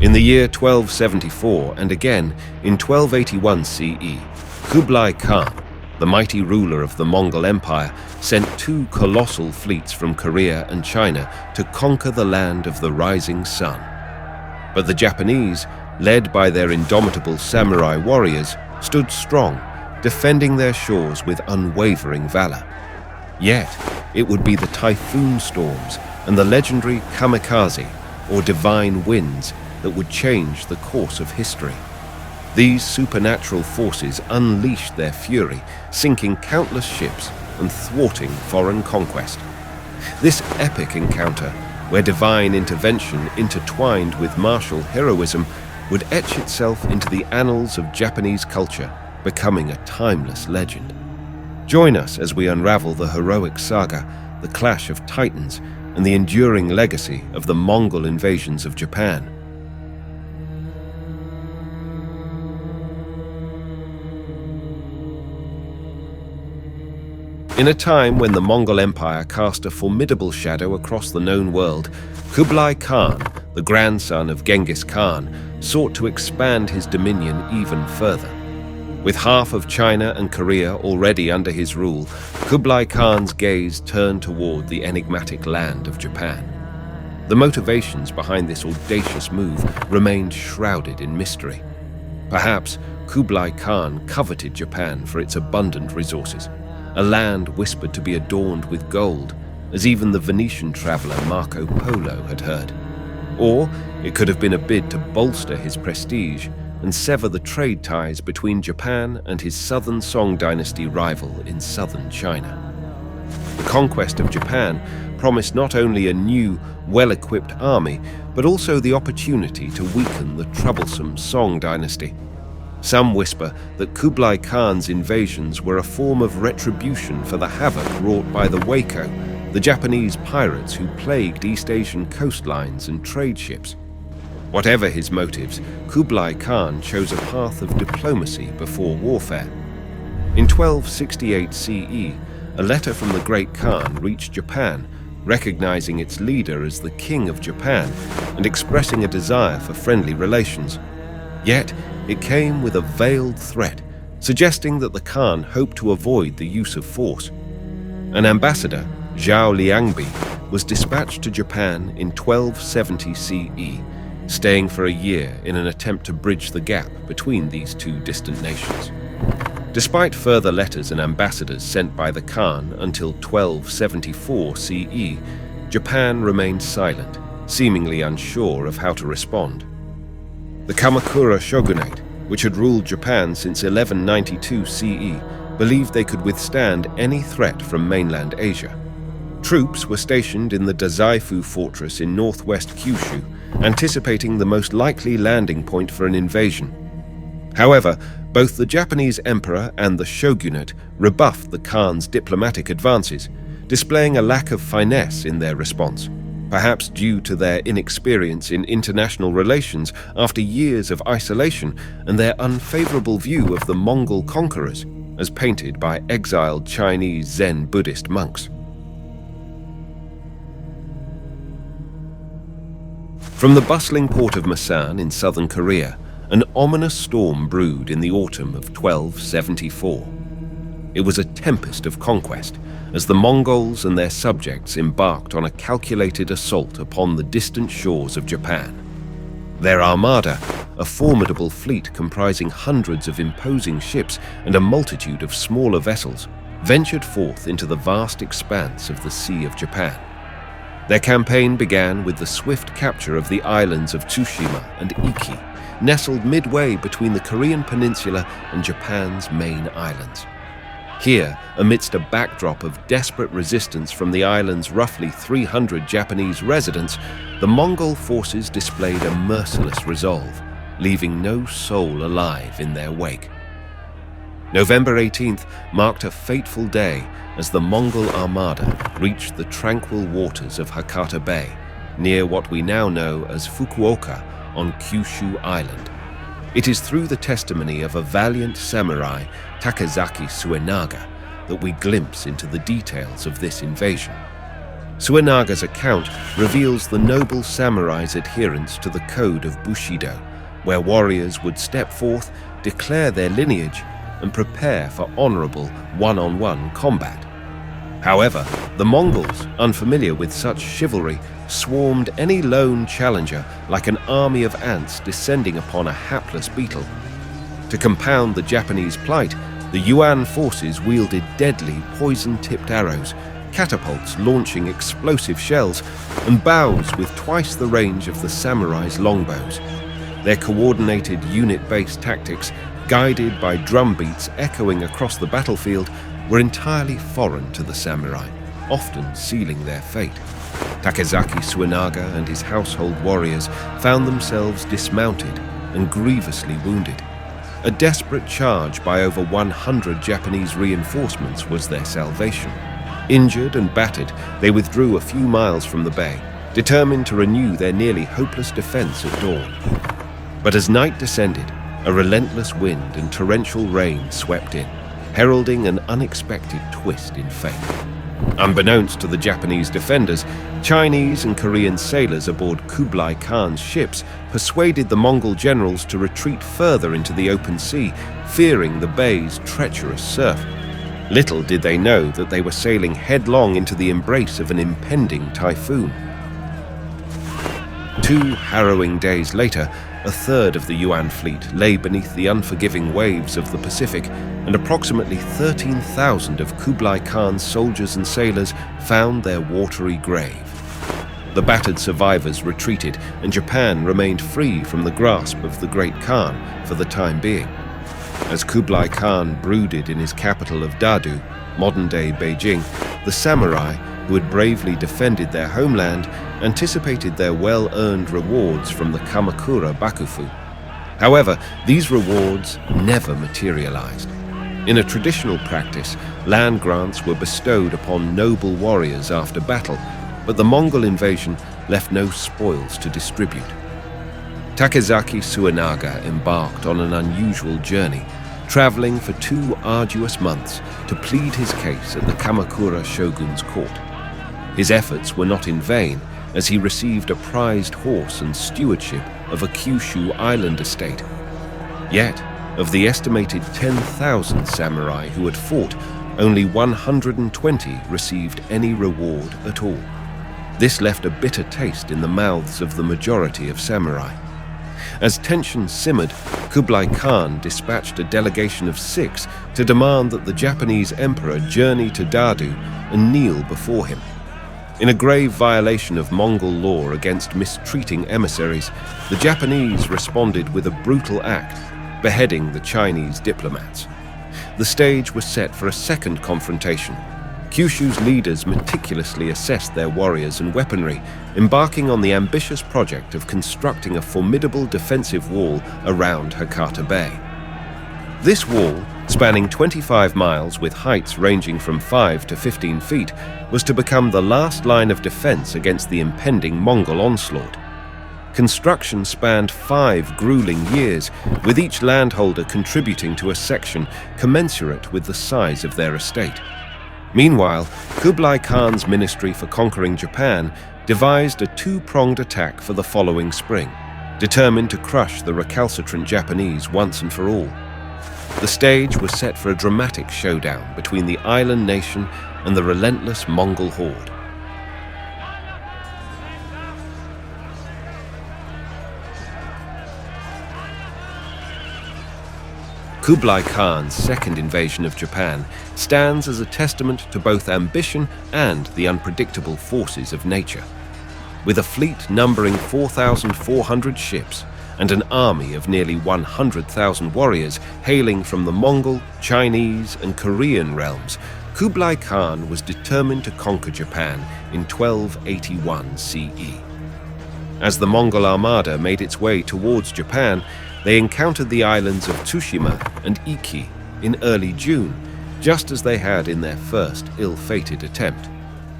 In the year 1274 and again in 1281 CE, Kublai Khan, the mighty ruler of the Mongol Empire, sent two colossal fleets from Korea and China to conquer the land of the rising sun. But the Japanese, led by their indomitable samurai warriors, stood strong, defending their shores with unwavering valor. Yet, it would be the typhoon storms and the legendary kamikaze, or divine winds, that would change the course of history. These supernatural forces unleashed their fury, sinking countless ships and thwarting foreign conquest. This epic encounter, where divine intervention intertwined with martial heroism, would etch itself into the annals of Japanese culture, becoming a timeless legend. Join us as we unravel the heroic saga, the clash of titans, and the enduring legacy of the Mongol invasions of Japan. In a time when the Mongol Empire cast a formidable shadow across the known world, Kublai Khan, the grandson of Genghis Khan, sought to expand his dominion even further. With half of China and Korea already under his rule, Kublai Khan's gaze turned toward the enigmatic land of Japan. The motivations behind this audacious move remained shrouded in mystery. Perhaps Kublai Khan coveted Japan for its abundant resources, a land whispered to be adorned with gold, as even the Venetian traveler Marco Polo had heard. Or it could have been a bid to bolster his prestige and sever the trade ties between Japan and his southern Song dynasty rival in southern China. The conquest of Japan promised not only a new, well-equipped army, but also the opportunity to weaken the troublesome Song dynasty. Some whisper that Kublai Khan's invasions were a form of retribution for the havoc wrought by the Waiko, the Japanese pirates who plagued East Asian coastlines and trade ships. Whatever his motives, Kublai Khan chose a path of diplomacy before warfare. In 1268 CE, a letter from the Great Khan reached Japan, recognizing its leader as the King of Japan and expressing a desire for friendly relations. Yet, it came with a veiled threat, suggesting that the Khan hoped to avoid the use of force. An ambassador, Zhao Liangbi, was dispatched to Japan in 1270 CE, staying for a year in an attempt to bridge the gap between these two distant nations. Despite further letters and ambassadors sent by the Khan until 1274 CE, Japan remained silent, seemingly unsure of how to respond. The Kamakura shogunate, which had ruled Japan since 1192 CE, believed they could withstand any threat from mainland Asia. Troops were stationed in the Dazaifu fortress in northwest Kyushu, anticipating the most likely landing point for an invasion. However, both the Japanese emperor and the shogunate rebuffed the Khan's diplomatic advances, displaying a lack of finesse in their response, perhaps due to their inexperience in international relations after years of isolation and their unfavorable view of the Mongol conquerors, as painted by exiled Chinese Zen Buddhist monks. From the bustling port of Masan in southern Korea, an ominous storm brewed in the autumn of 1274. It was a tempest of conquest, as the Mongols and their subjects embarked on a calculated assault upon the distant shores of Japan. Their armada, a formidable fleet comprising hundreds of imposing ships and a multitude of smaller vessels, ventured forth into the vast expanse of the Sea of Japan. Their campaign began with the swift capture of the islands of Tsushima and Iki, nestled midway between the Korean peninsula and Japan's main islands. Here, amidst a backdrop of desperate resistance from the island's roughly 300 Japanese residents, the Mongol forces displayed a merciless resolve, leaving no soul alive in their wake. November 18th marked a fateful day as the Mongol armada reached the tranquil waters of Hakata Bay, near what we now know as Fukuoka on Kyushu Island. It is through the testimony of a valiant samurai, Takazaki Suenaga, that we glimpse into the details of this invasion. Suenaga's account reveals the noble samurai's adherence to the code of Bushido, where warriors would step forth, declare their lineage, and prepare for honorable one-on-one combat. However, the Mongols, unfamiliar with such chivalry, swarmed any lone challenger like an army of ants descending upon a hapless beetle. To compound the Japanese plight, the Yuan forces wielded deadly poison-tipped arrows, catapults launching explosive shells, and bows with twice the range of the samurai's longbows. Their coordinated unit-based tactics, guided by drum beats echoing across the battlefield, were entirely foreign to the samurai, often sealing their fate. Takezaki Suenaga and his household warriors found themselves dismounted and grievously wounded. A desperate charge by over 100 Japanese reinforcements was their salvation. Injured and battered, they withdrew a few miles from the bay, determined to renew their nearly hopeless defense at dawn. But as night descended, a relentless wind and torrential rain swept in, heralding an unexpected twist in fate. Unbeknownst to the Japanese defenders, Chinese and Korean sailors aboard Kublai Khan's ships persuaded the Mongol generals to retreat further into the open sea, fearing the bay's treacherous surf. Little did they know that they were sailing headlong into the embrace of an impending typhoon. 2 harrowing days later, a third of the Yuan fleet lay beneath the unforgiving waves of the Pacific, and approximately 13,000 of Kublai Khan's soldiers and sailors found their watery grave. The battered survivors retreated, and Japan remained free from the grasp of the Great Khan for the time being. As Kublai Khan brooded in his capital of Dadu, modern-day Beijing, the samurai, who had bravely defended their homeland, anticipated their well-earned rewards from the Kamakura Bakufu. However, these rewards never materialized. In a traditional practice, land grants were bestowed upon noble warriors after battle, but the Mongol invasion left no spoils to distribute. Takezaki Suenaga embarked on an unusual journey, traveling for 2 arduous months to plead his case at the Kamakura shogun's court. His efforts were not in vain, as he received a prized horse and stewardship of a Kyushu island estate. Yet, of the estimated 10,000 samurai who had fought, only 120 received any reward at all. This left a bitter taste in the mouths of the majority of samurai. As tensions simmered, Kublai Khan dispatched a delegation of 6 to demand that the Japanese emperor journey to Dadu and kneel before him. In a grave violation of Mongol law against mistreating emissaries, the Japanese responded with a brutal act, beheading the Chinese diplomats. The stage was set for a second confrontation. Kyushu's leaders meticulously assessed their warriors and weaponry, embarking on the ambitious project of constructing a formidable defensive wall around Hakata Bay. This wall, spanning 25 miles with heights ranging from 5 to 15 feet, was to become the last line of defense against the impending Mongol onslaught. Construction spanned 5 grueling years, with each landholder contributing to a section commensurate with the size of their estate. Meanwhile, Kublai Khan's Ministry for Conquering Japan devised a 2-pronged attack for the following spring, determined to crush the recalcitrant Japanese once and for all. The stage was set for a dramatic showdown between the island nation and the relentless Mongol horde. Kublai Khan's second invasion of Japan stands as a testament to both ambition and the unpredictable forces of nature. With a fleet numbering 4,400 ships and an army of nearly 100,000 warriors hailing from the Mongol, Chinese, and Korean realms, Kublai Khan was determined to conquer Japan in 1281 CE. As the Mongol armada made its way towards Japan, they encountered the islands of Tsushima and Iki in early June, just as they had in their first ill-fated attempt.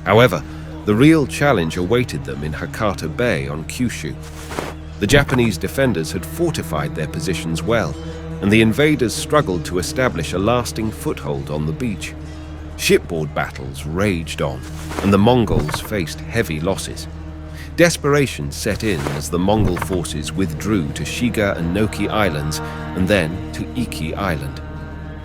However, the real challenge awaited them in Hakata Bay on Kyushu. The Japanese defenders had fortified their positions well, and the invaders struggled to establish a lasting foothold on the beach. Shipboard battles raged on, and the Mongols faced heavy losses. Desperation set in as the Mongol forces withdrew to Shiga and Noki Islands and then to Iki Island.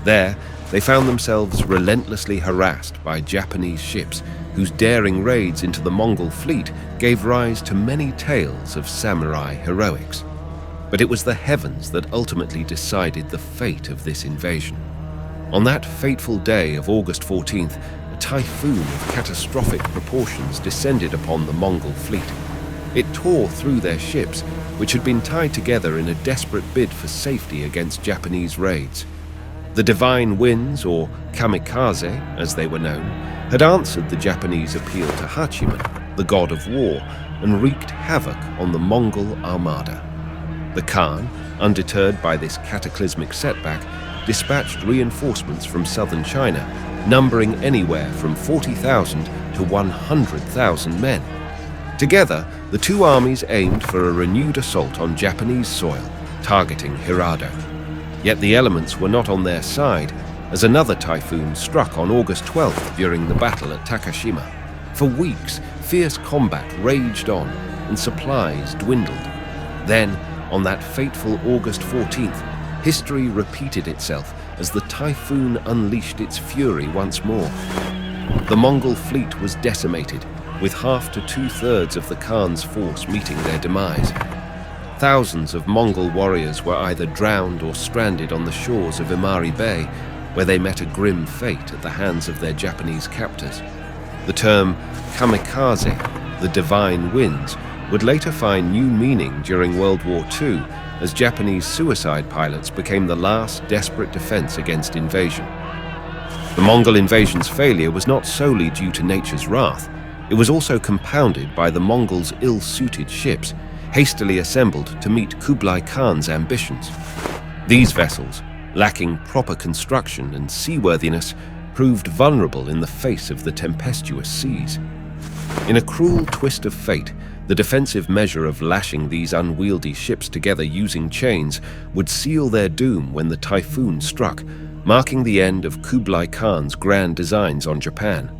There, they found themselves relentlessly harassed by Japanese ships whose daring raids into the Mongol fleet gave rise to many tales of samurai heroics. But it was the heavens that ultimately decided the fate of this invasion. On that fateful day of August 14th, a typhoon of catastrophic proportions descended upon the Mongol fleet. It tore through their ships, which had been tied together in a desperate bid for safety against Japanese raids. The divine winds, or kamikaze as they were known, had answered the Japanese appeal to Hachiman, the god of war, and wreaked havoc on the Mongol armada. The Khan, undeterred by this cataclysmic setback, dispatched reinforcements from southern China, numbering anywhere from 40,000 to 100,000 men. Together, the two armies aimed for a renewed assault on Japanese soil, targeting Hirado. Yet the elements were not on their side, as another typhoon struck on August 12th during the battle at Takashima. For weeks, fierce combat raged on, and supplies dwindled. Then, on that fateful August 14th, history repeated itself as the typhoon unleashed its fury once more. The Mongol fleet was decimated, with half to two-thirds of the Khan's force meeting their demise. Thousands of Mongol warriors were either drowned or stranded on the shores of Imari Bay, where they met a grim fate at the hands of their Japanese captors. The term kamikaze, the divine winds, would later find new meaning during World War II, as Japanese suicide pilots became the last desperate defense against invasion. The Mongol invasion's failure was not solely due to nature's wrath. It was also compounded by the Mongols' ill-suited ships, hastily assembled to meet Kublai Khan's ambitions. These vessels, lacking proper construction and seaworthiness, proved vulnerable in the face of the tempestuous seas. In a cruel twist of fate, the defensive measure of lashing these unwieldy ships together using chains would seal their doom when the typhoon struck, marking the end of Kublai Khan's grand designs on Japan.